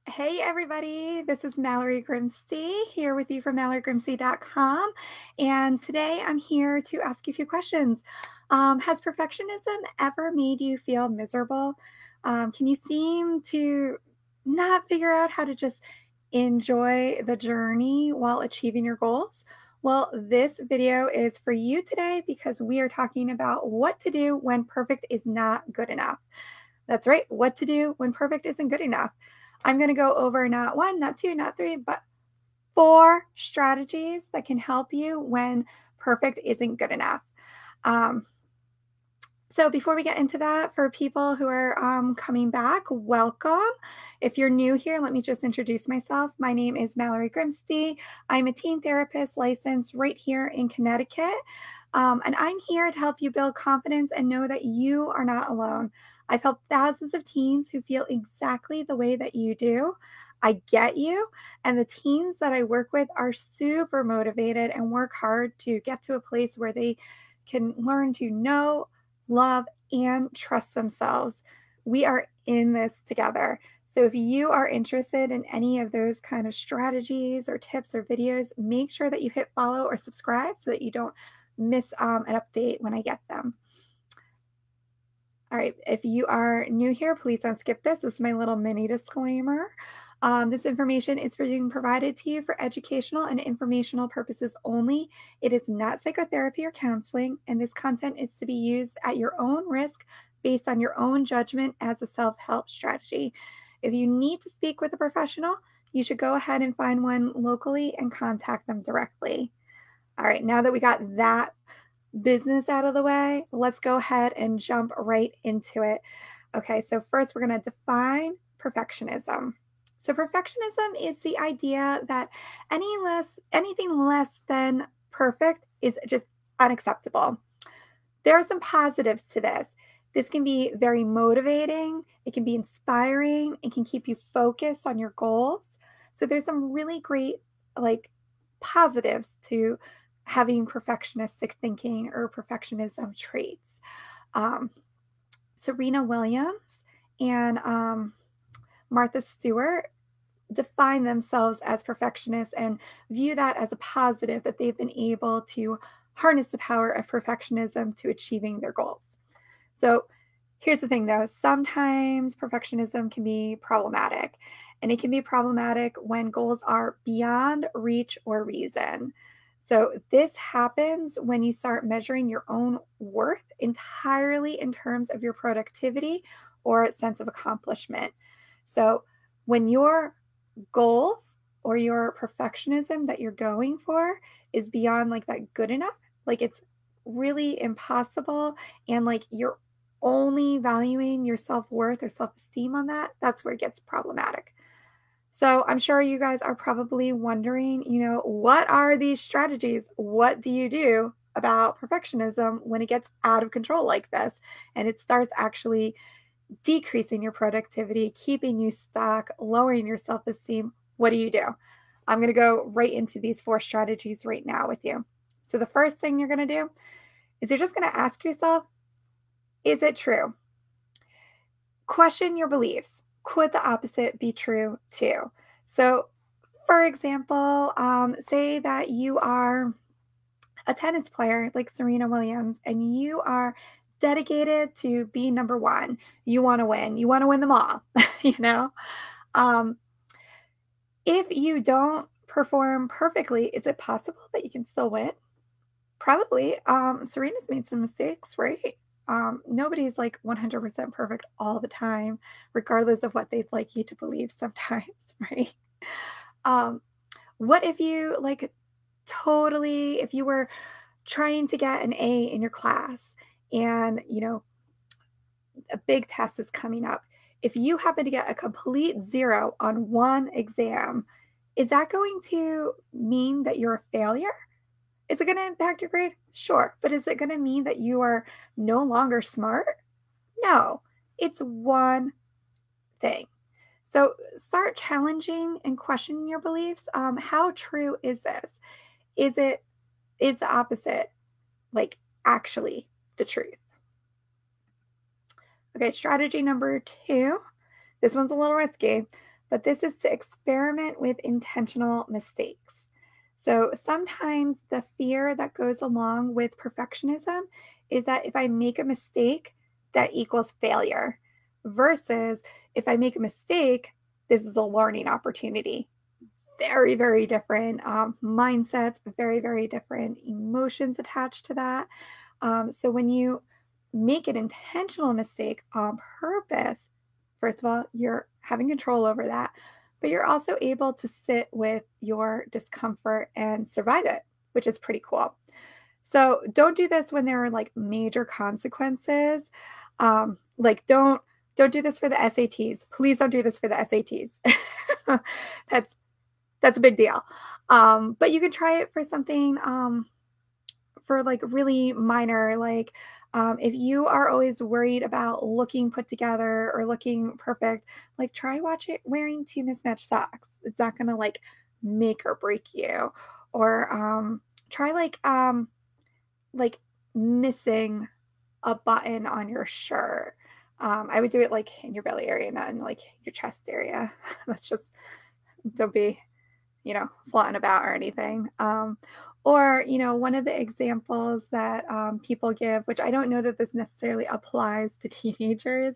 Hey everybody, this is Mallory Grimste here with you from MalloryGrimste.com. And today I'm here to ask you a few questions. Has perfectionism ever made you feel miserable? Can you seem to not figure out how to just enjoy the journey while achieving your goals? Well, this video is for you today because we are talking about what to do when perfect is not good enough. That's right, what to do when perfect isn't good enough. I'm going to go over not one, not two, not three, but four strategies that can help you when perfect isn't good enough. Um, so before we get into that, for people who are coming back, welcome. If you're new here, let me just introduce myself. My name is Mallory Grimste. I'm a teen therapist licensed right here in Connecticut. And I'm here to help you build confidence and know that you are not alone. I've helped thousands of teens who feel exactly the way that you do. I get you. And the teens that I work with are super motivated and work hard to get to a place where they can learn to know, love, and trust themselves. We are in this together. So if you are interested in any of those kind of strategies or tips or videos, make sure that you hit follow or subscribe so that you don't miss an update when I get them. All right, if you are new here, please don't skip this. This is my little mini disclaimer. This information is being provided to you for educational and informational purposes only. It is not psychotherapy or counseling, and this content is to be used at your own risk based on your own judgment as a self-help strategy. If you need to speak with a professional, you should go ahead and find one locally and contact them directly. All right, now that we got that business out of the way, let's go ahead and jump right into it. Okay, so first we're going to define perfectionism. So perfectionism is the idea that anything less than perfect is just unacceptable. There are some positives to this. This can be very motivating, it can be inspiring, it can keep you focused on your goals. So there's some really great like positives to having perfectionistic thinking or perfectionism traits. Um, Serena Williams and Martha Stewart define themselves as perfectionists and view that as a positive that they've been able to harness the power of perfectionism to achieving their goals. So here's the thing though, sometimes perfectionism can be problematic, and it can be problematic when goals are beyond reach or reason. So this happens when you start measuring your own worth entirely in terms of your productivity or sense of accomplishment. So when your goals or your perfectionism that you're going for is beyond like that good enough, like it's really impossible, and like you're only valuing your self-worth or self-esteem on that, that's where it gets problematic. So I'm sure you guys are probably wondering, what are these strategies? What do you do about perfectionism when it gets out of control like this and it starts actually decreasing your productivity, keeping you stuck, lowering your self-esteem? What do you do? I'm going to go right into these four strategies right now with you. So the first thing you're going to do is you're just going to ask yourself, is it true? Question your beliefs. Could the opposite be true too? So, for example, say that you are a tennis player like Serena Williams and you are dedicated to being number one. You want to win. You want to win them all, you know? Um, if you don't perform perfectly, is it possible that you can still win? Probably. Serena's made some mistakes, right? Nobody's like 100% perfect all the time, regardless of what they'd like you to believe sometimes, right? Um, what if you like totally, if you were trying to get an A in your class and, a big test is coming up? If you happen to get a complete zero on one exam, is that going to mean that you're a failure? Is it going to impact your grade? Sure. But is it going to mean that you are no longer smart? No. It's one thing. So start challenging and questioning your beliefs. How true is this? Is the opposite like actually the truth? Okay, strategy number two. This one's a little risky, but this is to experiment with intentional mistakes. So sometimes the fear that goes along with perfectionism is that if I make a mistake, that equals failure, versus if I make a mistake, this is a learning opportunity. Very, very different mindsets, very, very different emotions attached to that. So when you make an intentional mistake on purpose, first of all, you're having control over that, but you're also able to sit with your discomfort and survive it, which is pretty cool. So don't do this when there are like major consequences. Like don't do this for the SATs. Please don't do this for the SATs. that's that's a big deal. But you can try it for something for like really minor, like if you are always worried about looking put together or looking perfect, like try wearing two mismatched socks. It's not gonna like make or break you. Or try like missing a button on your shirt. I would do it like in your belly area, not in like your chest area. That's just, don't be, flaunting about or anything. Or, one of the examples that people give, which I don't know that this necessarily applies to teenagers.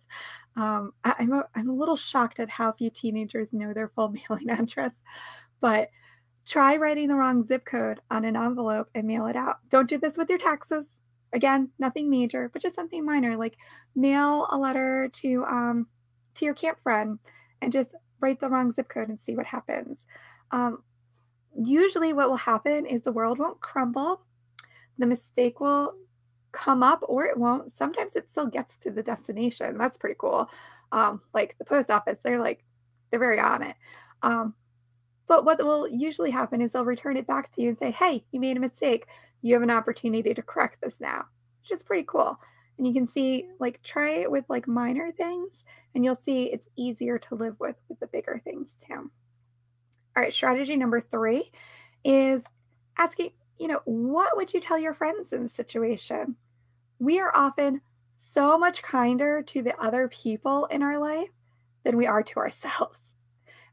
I'm a little shocked at how few teenagers know their full mailing address, but try writing the wrong zip code on an envelope and mail it out. Don't do this with your taxes. Again, nothing major, but just something minor, like mail a letter to your camp friend and just write the wrong zip code and see what happens. Usually what will happen is the world won't crumble. The mistake will come up or it won't. Sometimes it still gets to the destination. That's pretty cool. Like the post office, they're very on it. But what will usually happen is they'll return it back to you and say, hey, you made a mistake. You have an opportunity to correct this now, which is pretty cool. And you can see, like, try it with like minor things and you'll see it's easier to live with the bigger things too. All right, strategy number 3 is asking, what would you tell your friends in the situation? We are often so much kinder to the other people in our life than we are to ourselves.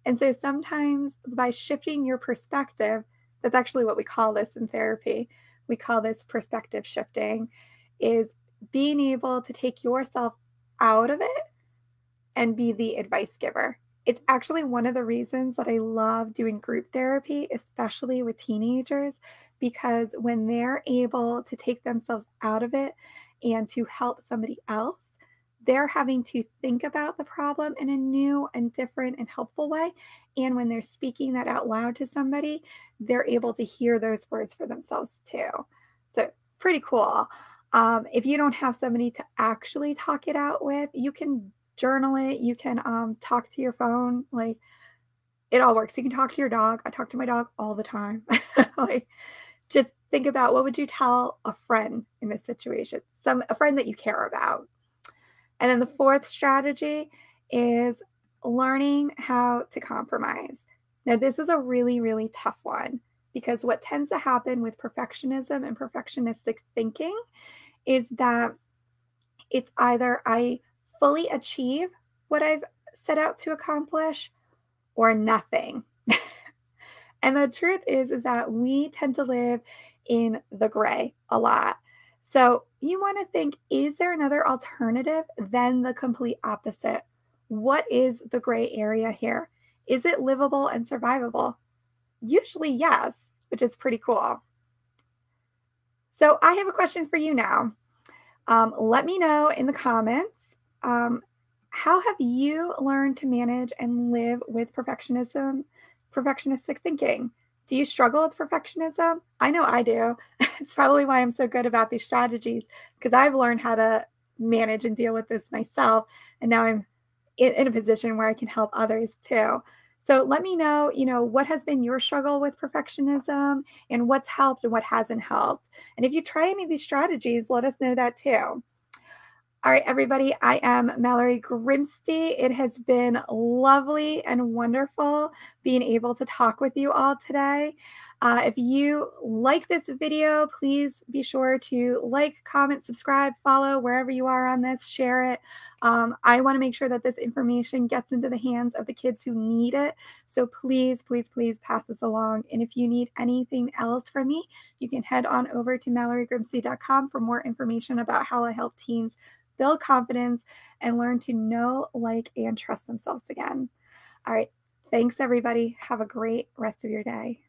And so sometimes by shifting your perspective, that's actually what we call this in therapy. We call this perspective shifting, is being able to take yourself out of it and be the advice giver. It's actually one of the reasons that I love doing group therapy, especially with teenagers, because when they're able to take themselves out of it and to help somebody else, they're having to think about the problem in a new and different and helpful way. And when they're speaking that out loud to somebody, they're able to hear those words for themselves too. So pretty cool. If you don't have somebody to actually talk it out with, you can journal it. You can talk to your phone. Like, it all works. You can talk to your dog. I talk to my dog all the time. Like, just think about, what would you tell a friend in this situation? A friend that you care about. And then the 4th strategy is learning how to compromise. Now, this is a really, really tough one, because what tends to happen with perfectionism and perfectionistic thinking is that it's either I fully achieve what I've set out to accomplish or nothing. And the truth is that we tend to live in the gray a lot. So you want to think, is there another alternative than the complete opposite? What is the gray area here? Is it livable and survivable? Usually yes, which is pretty cool. So I have a question for you now. Let me know in the comments, how have you learned to manage and live with perfectionistic thinking? Do you struggle with perfectionism? I know I do. It's probably why I'm so good about these strategies, because I've learned how to manage and deal with this myself. And now I'm in a position where I can help others too. So let me know, what has been your struggle with perfectionism and what's helped and what hasn't helped. And if you try any of these strategies, let us know that too. All right, everybody, I am Mallory Grimste. It has been lovely and wonderful being able to talk with you all today. If you like this video, please be sure to like, comment, subscribe, follow wherever you are on this, share it. I want to make sure that this information gets into the hands of the kids who need it. So please, please, please pass this along. And if you need anything else from me, you can head on over to MalloryGrimste.com for more information about how I help teens build confidence, and learn to know, like, and trust themselves again. All right. Thanks, everybody. Have a great rest of your day.